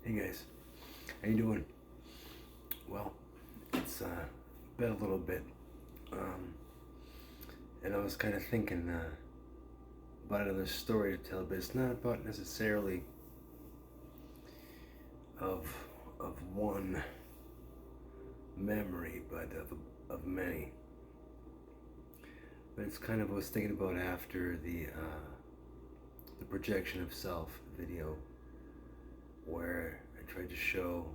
Hey guys, how you doing? Well, it's been a little bit, um, and I was kind of thinking about another story to tell, but it's not about necessarily of one memory, but of many. But it's kind of I was thinking about after the projection of self video, where I tried to show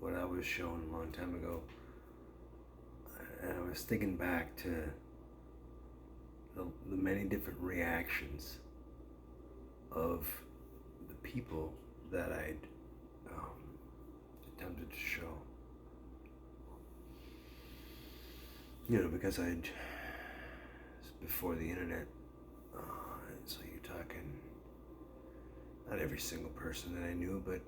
what I was shown a long time ago, and I was thinking back to the many different reactions of the people that I'd um, attempted to show. Because before the internet, so you're talking not every single person that I knew, but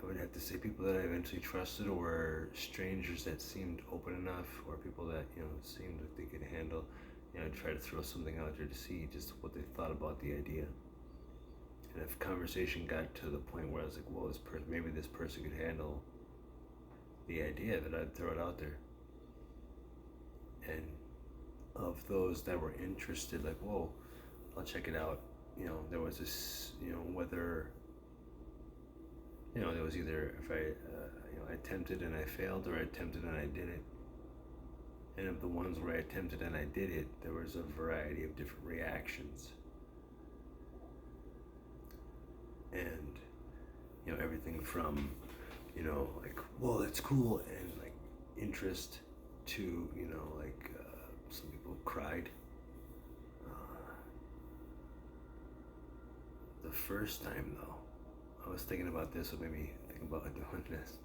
I would have to say people that I eventually trusted, or strangers that seemed open enough, or people that, seemed like they could handle, try to throw something out there to see just what they thought about the idea. And if conversation got to the point where I was like, well, maybe this person could handle the idea, that I'd throw it out there. And of those that were interested, like, whoa, I'll check it out. There was this, whether, there was either if I attempted and I failed, or I attempted and I did it. And of the ones where I attempted and I did it, there was a variety of different reactions. And, everything from, like, whoa, that's cool, and like interest to, some people cried. The first time, though, I was thinking about this, or maybe thinking about doing this.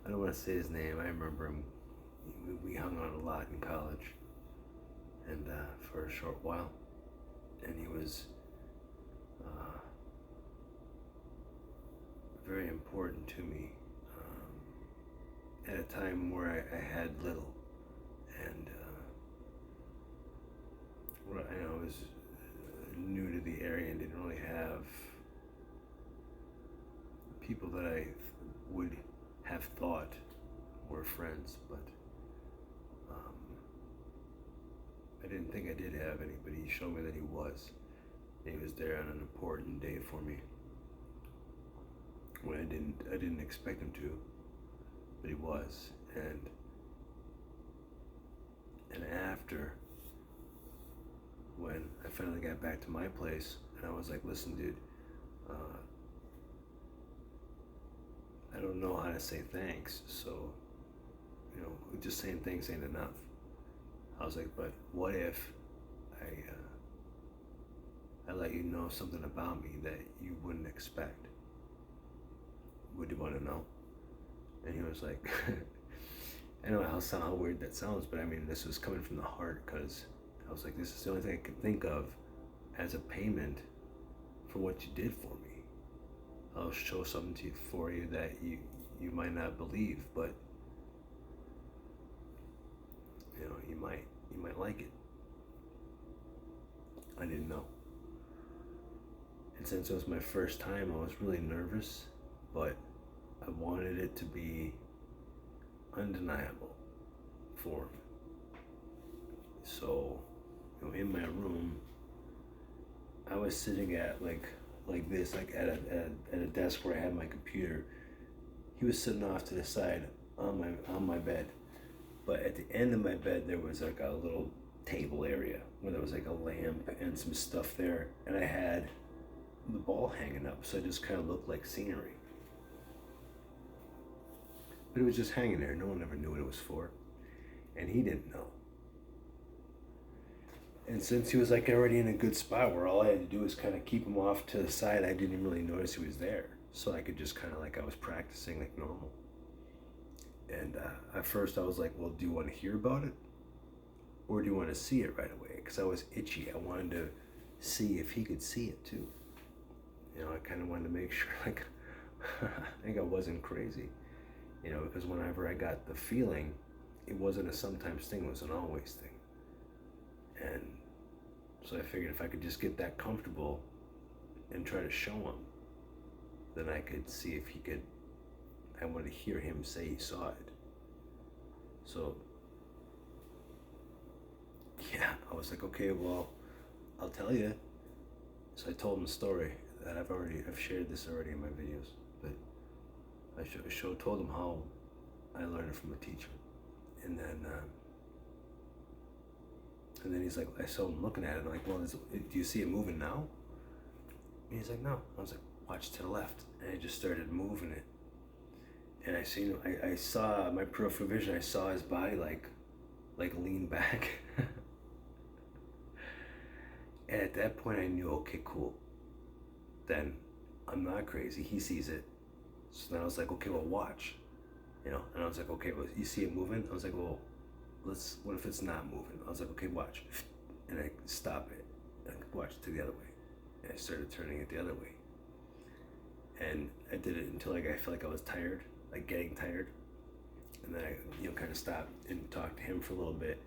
I don't want to say his name. I remember him. We hung out a lot in college, and for a short while, and he was very important to me at a time where I had little, and I was new to the area and didn't really have people that I would have thought were friends, but I didn't think I did have any, but he showed me that he was. And he was there on an important day for me when I didn't expect him to, but he was. And after, when I finally got back to my place, and I was like, listen, dude, I don't know how to say thanks, so, just saying thanks ain't enough. I was like, but what if I let you know something about me that you wouldn't expect? Would you want to know? And he was like, I know how weird that sounds, but I mean, this was coming from the heart, because I was like, this is the only thing I could think of as a payment for what you did for me. I'll show something for you that you might not believe, but you might like it. I didn't know. And since it was my first time, I was really nervous, but I wanted it to be undeniable for him. So, in my room, I was sitting at like this, like at a desk where I had my computer. He was sitting off to the side on my bed, but at the end of my bed there was like a little table area where there was like a lamp and some stuff there, and I had the ball hanging up, so it just kind of looked like scenery. But it was just hanging there. No one ever knew what it was for, and he didn't know. And since he was like already in a good spot where all I had to do was kind of keep him off to the side, I didn't really notice he was there. So I could just kind of like I was practicing like normal. And at first I was like, well, do you want to hear about it? Or do you want to see it right away? Because I was itchy. I wanted to see if he could see it too. I kind of wanted to make sure, like, I think I wasn't crazy. Because whenever I got the feeling, it wasn't a sometimes thing, it was an always thing. And so I figured if I could just get that comfortable, and try to show him, then I could see if he could. I want to hear him say he saw it. So, yeah, I was like, okay, well, I'll tell you. So I told him the story that I've shared this already in my videos, but I told him how I learned it from a teacher, and then he's like, I saw him looking at it. I'm like, well, do you see it moving now? And he's like, no. I was like, watch to the left, and I just started moving it, and I saw my peripheral vision. I saw his body like lean back. And at that point, I knew, okay, cool. Then I'm not crazy. He sees it. So then I was like, okay, well, watch. And I was like, okay, well, you see it moving? I was like, well, what if it's not moving? I was like, okay, watch. And I stop it. And I watch it to the other way. And I started turning it the other way. And I did it until I felt like I was tired, like getting tired. And then I, kind of stopped and talked to him for a little bit.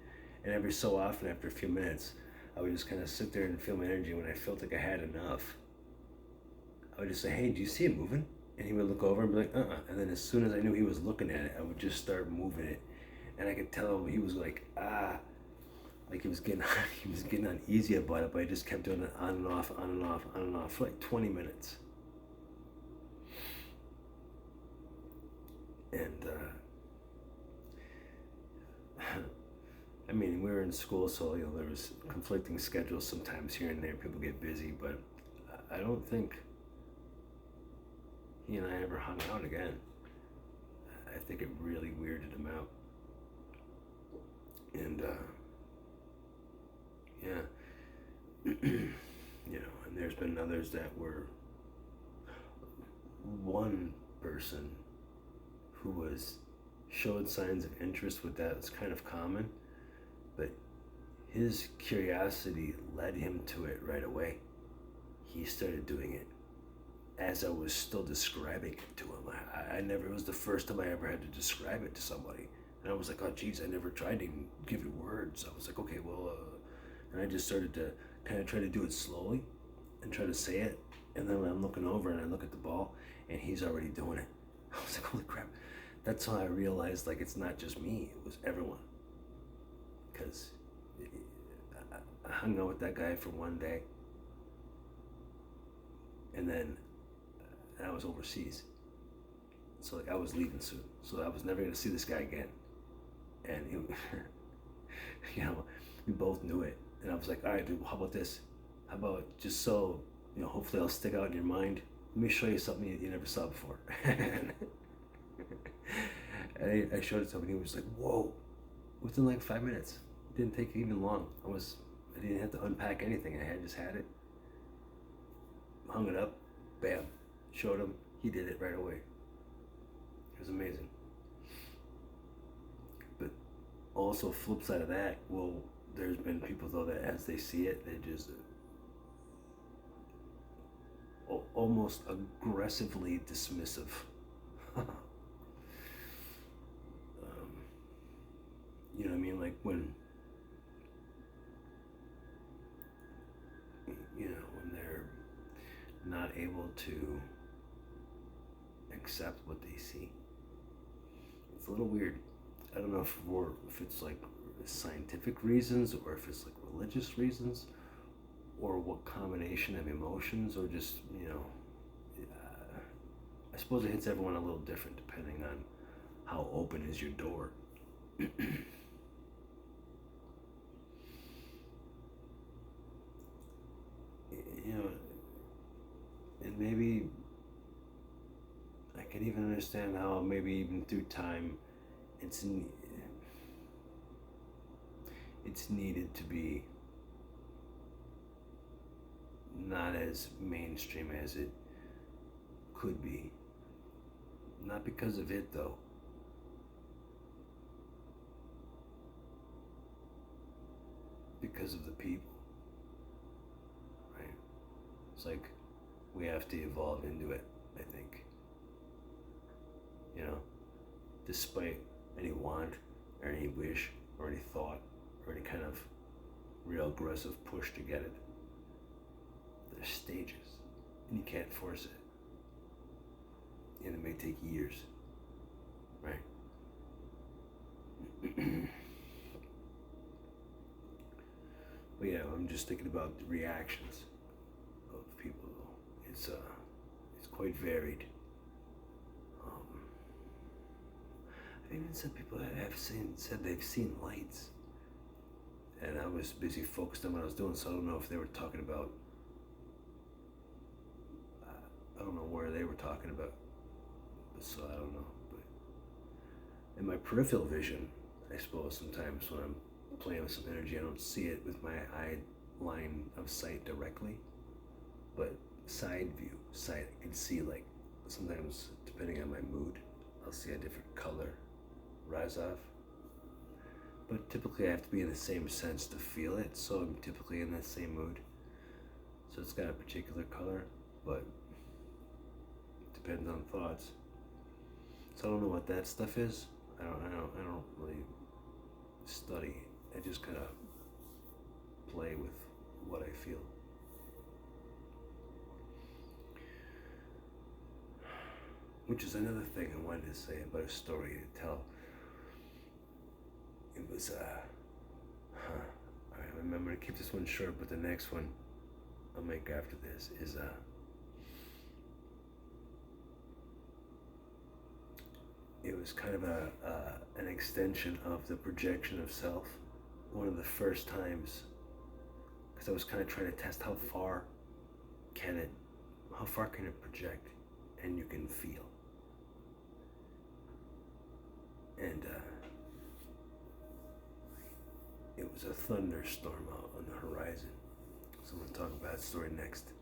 And every so often, after a few minutes, I would just kind of sit there and feel my energy. When I felt like I had enough, I would just say, hey, do you see it moving? And he would look over and be like, And then as soon as I knew he was looking at it, I would just start moving it. And I could tell him he was like, like he was getting uneasy about it, but I just kept doing it on and off, on and off, on and off for like 20 minutes. And, I mean, we were in school, so there was conflicting schedules sometimes here and there. People get busy, but I don't think he and I ever hung out again. I think it really weirded him out. And yeah, and there's been others that were one person who showed signs of interest with that. It's kind of common. But his curiosity led him to it right away. He started doing it as I was still describing it to him. It was the first time I ever had to describe it to somebody. And I was like, oh, geez, I never tried to even give it words. I was like, okay, well, and I just started to kind of try to do it slowly and try to say it. And then when I'm looking over and I look at the ball and he's already doing it, I was like, holy crap. That's how I realized, like, it's not just me, it was everyone. Because I hung out with that guy for one day, and then I was overseas, so like I was leaving soon, so I was never gonna see this guy again. And we both knew it, and I was like, all right, dude, how about this? How about just so hopefully I'll stick out in your mind. Let me show you something you never saw before. And I showed it to him, and he was like, whoa. Within like 5 minutes. It didn't take even long. I didn't have to unpack anything. I just had it, hung it up, bam, showed him. He did it right away. It was amazing. But also, flip side of that, well, there's been people though that as they see it, they just almost aggressively dismissive. You know what I mean? Like when they're not able to accept what they see. It's a little weird. I don't know if it's like scientific reasons or if it's like religious reasons or what combination of emotions or just, I suppose it hits everyone a little different depending on how open is your door. And maybe I can even understand how maybe even through time it's needed to be not as mainstream as it could be. Not because of it though. Because of the people. Right? It's like we have to evolve into it, I think. Despite any want or any wish or any thought or any kind of real aggressive push to get it. There's stages. and you can't force it. And it may take years, right? But yeah, I'm just thinking about the reactions of people. It's quite varied. Um, I've even said people that have said they've seen lights, and I was busy focused on what I was doing, so I don't know if they were talking about. I don't know where they were talking about, so I don't know. But in my peripheral vision, I suppose sometimes when I'm playing with some energy, I don't see it with my eye line of sight directly, but side view, I can see, like, sometimes depending on my mood, I'll see a different color rise off. But typically I have to be in the same sense to feel it, so I'm typically in that same mood. So it's got a particular color, but it depends on thoughts. So I don't know what that stuff is. I don't really study. I just kind of play with what I feel. Which is another thing I wanted to say about a story to tell. It was, I remember to keep this one short, but the next one I'll make after this is, it was kind of an extension of the projection of self. One of the first times, because I was kind of trying to test how far can it project and you can feel. And it was a thunderstorm out on the horizon. So I'm going to talk about that story next.